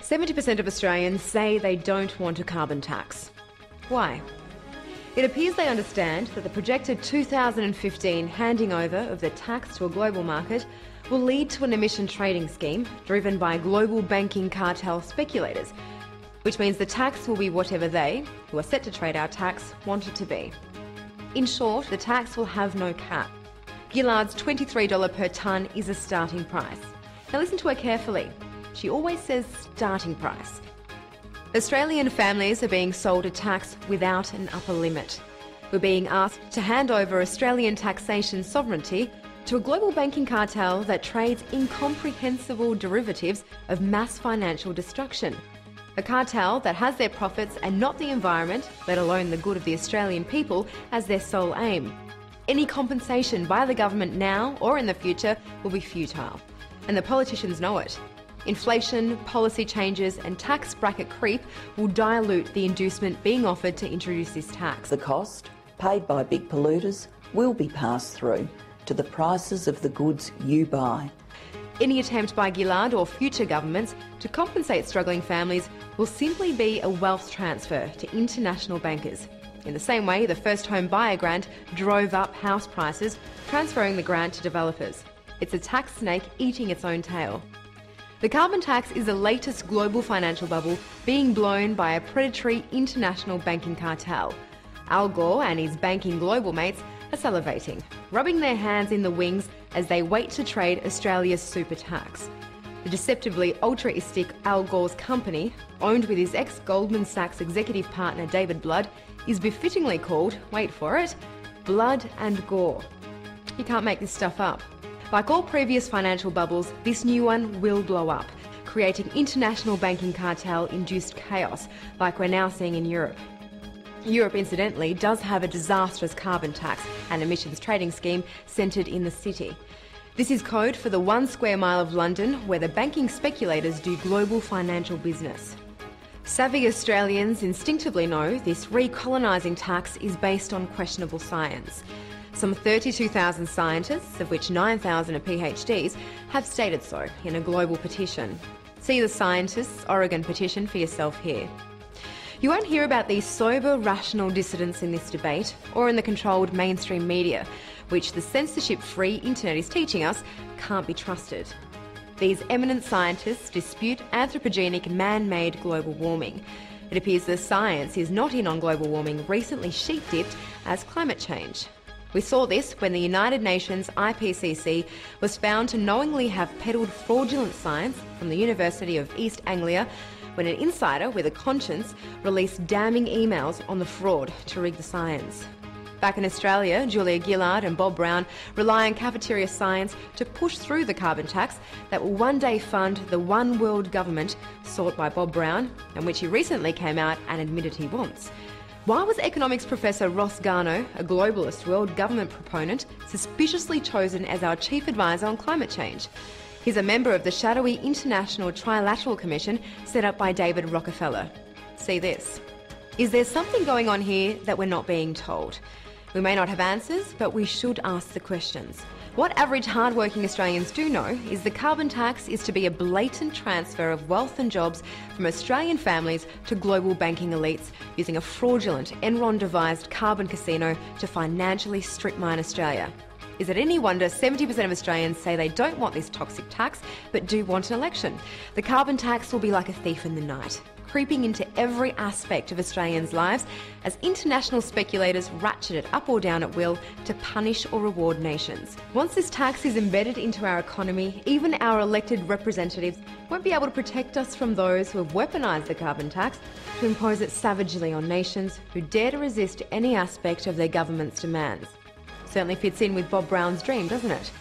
70% of Australians say they don't want a carbon tax. Why? It appears they understand that the projected 2015 handing over of the tax to a global market will lead to an emission trading scheme driven by global banking cartel speculators, which means the tax will be whatever they, who are set to trade our tax, want it to be. In short, the tax will have no cap. Gillard's $23 per tonne is a starting price. Now listen to her carefully. She always says starting price. Australian families are being sold a tax without an upper limit. We're being asked to hand over Australian taxation sovereignty to a global banking cartel that trades incomprehensible derivatives of mass financial destruction. A cartel that has their profits and not the environment, let alone the good of the Australian people, as their sole aim. Any compensation by the government now or in the future will be futile. And the politicians know it. Inflation, policy changes and tax bracket creep will dilute the inducement being offered to introduce this tax. The cost, paid by big polluters, will be passed through to the prices of the goods you buy. Any attempt by Gillard or future governments to compensate struggling families will simply be a wealth transfer to international bankers. In the same way the first home buyer grant drove up house prices, transferring the grant to developers. It's a tax snake eating its own tail. The carbon tax is the latest global financial bubble being blown by a predatory international banking cartel. Al Gore and his banking global mates are salivating, rubbing their hands in the wings as they wait to trade Australia's super tax. The deceptively altruistic Al Gore's company, owned with his ex-Goldman Sachs executive partner David Blood, is befittingly called, wait for it, Blood and Gore. You can't make this stuff up. Like all previous financial bubbles, this new one will blow up, creating international banking cartel-induced chaos like we're now seeing in Europe. Europe, incidentally, does have a disastrous carbon tax and emissions trading scheme centred in the city. This is code for the 1 square mile of London where the banking speculators do global financial business. Savvy Australians instinctively know this recolonising tax is based on questionable science. Some 32,000 scientists, of which 9,000 are PhDs, have stated so in a global petition. See the Scientists' Oregon petition for yourself here. You won't hear about these sober, rational dissidents in this debate or in the controlled mainstream media, which the censorship-free internet is teaching us can't be trusted. These eminent scientists dispute anthropogenic man-made global warming. It appears the science is not in on global warming recently sheep-dipped as climate change. We saw this when the United Nations IPCC was found to knowingly have peddled fraudulent science from the University of East Anglia when an insider with a conscience released damning emails on the fraud to rig the science. Back in Australia, Julia Gillard and Bob Brown rely on cafeteria science to push through the carbon tax that will one day fund the one world government sought by Bob Brown, and which he recently came out and admitted he wants. Why was economics professor Ross Garnaut, a globalist world government proponent, suspiciously chosen as our chief advisor on climate change? He's a member of the shadowy International Trilateral Commission set up by David Rockefeller. See this. Is there something going on here that we're not being told? We may not have answers, but we should ask the questions. What average hard-working Australians do know is the carbon tax is to be a blatant transfer of wealth and jobs from Australian families to global banking elites using a fraudulent Enron-devised carbon casino to financially strip mine Australia. Is it any wonder 70% of Australians say they don't want this toxic tax but do want an election? The carbon tax will be like a thief in the night, creeping into every aspect of Australians' lives as international speculators ratchet it up or down at will to punish or reward nations. Once this tax is embedded into our economy, even our elected representatives won't be able to protect us from those who have weaponised the carbon tax to impose it savagely on nations who dare to resist any aspect of their government's demands. Certainly fits in with Bob Brown's dream, doesn't it?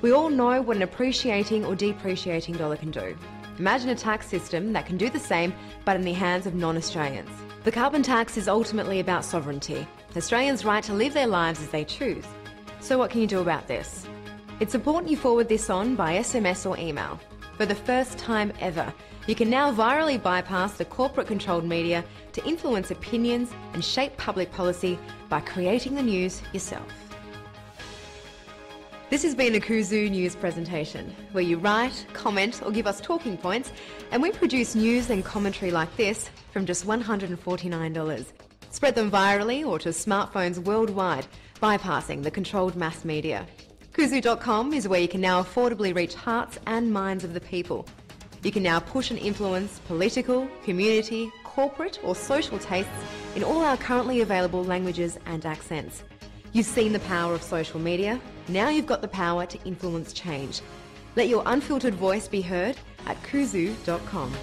We all know what an appreciating or depreciating dollar can do. Imagine a tax system that can do the same, but in the hands of non-Australians. The carbon tax is ultimately about sovereignty, Australians' right to live their lives as they choose. So what can you do about this? It's important you forward this on by SMS or email. For the first time ever, you can now virally bypass the corporate-controlled media to influence opinions and shape public policy by creating the news yourself. This has been a Kuzu News presentation, where you write, comment or give us talking points, and we produce news and commentary like this from just $149. Spread them virally or to smartphones worldwide, bypassing the controlled mass media. Kuzu.com is where you can now affordably reach hearts and minds of the people. You can now push and influence political, community, corporate or social tastes in all our currently available languages and accents. You've seen the power of social media, now you've got the power to influence change. Let your unfiltered voice be heard at kuzu.com.